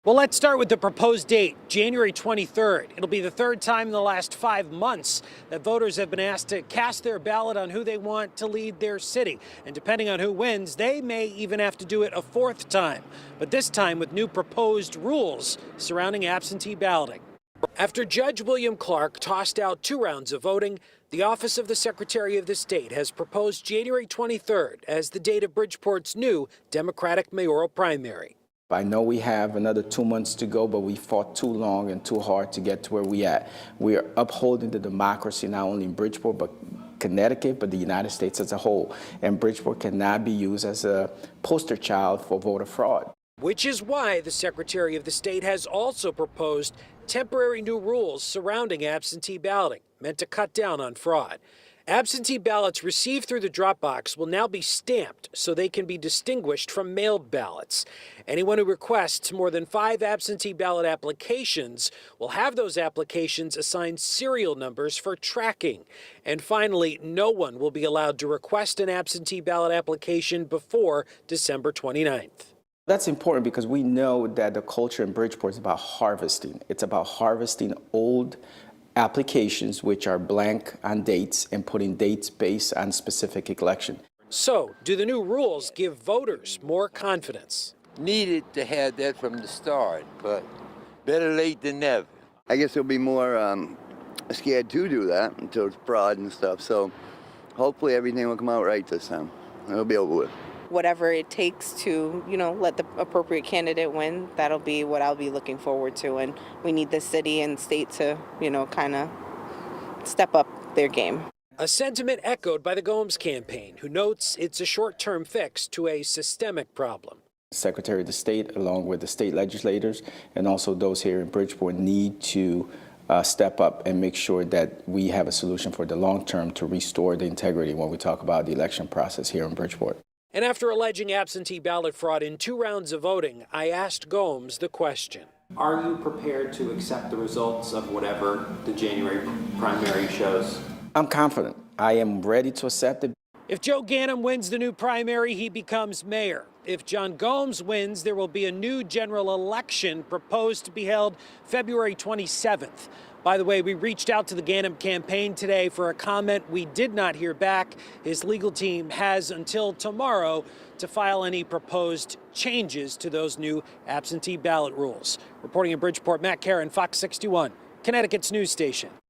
Well, let's start with the proposed date, January 23rd. It'll be the third time in the last 5 months that voters have been asked to cast their ballot on who they want to lead their city. And depending on who wins, they may even have to do it a fourth time. But this time with new proposed rules surrounding absentee balloting. After Judge William Clark tossed out 2 rounds of voting, the Office of the Secretary of the State has proposed January 23rd as the date of Bridgeport's new Democratic mayoral primary. I know we have another 2 months to go, but we fought too long and too hard to get to where we at. We are upholding the democracy not only in Bridgeport, but Connecticut, but the United States as a whole. And Bridgeport cannot be used as a poster child for voter fraud. Which is why the Secretary of the State has also proposed temporary new rules surrounding absentee balloting, meant to cut down on fraud. Absentee ballots received through the drop box will now be stamped so they can be distinguished from mailed ballots. Anyone who requests more than 5 absentee ballot applications will have those applications assigned serial numbers for tracking. And finally, no one will be allowed to request an absentee ballot application before December 29th. That's important because we know that the culture in Bridgeport is about harvesting. It's about harvesting old applications which are blank on dates and putting dates based on specific election. So, do the new rules give voters more confidence? Needed to have that from the start, but better late than never. I guess they'll be more scared to do that until it's fraud and stuff. So hopefully everything will come out right this time. It'll be over with. Whatever it takes to, let the appropriate candidate win, that'll be what I'll be looking forward to. And we need the city and state to, kind of step up their game. A sentiment echoed by the Gomes campaign, who notes it's a short-term fix to a systemic problem. Secretary of the State, along with the state legislators and also those here in Bridgeport, need to step up and make sure that we have a solution for the long term to restore the integrity when we talk about the election process here in Bridgeport. And after alleging absentee ballot fraud in 2 rounds of voting, I asked Gomes the question. Are you prepared to accept the results of whatever the January primary shows? I'm confident. I am ready to accept it. If Joe Ganim wins the new primary, he becomes mayor. If John Gomes wins, there will be a new general election proposed to be held February 27th. By the way, we reached out to the Ganim campaign today for a comment. We did not hear back. His legal team has until tomorrow to file any proposed changes to those new absentee ballot rules. Reporting in Bridgeport, Matt Caron, Fox 61, Connecticut's news station.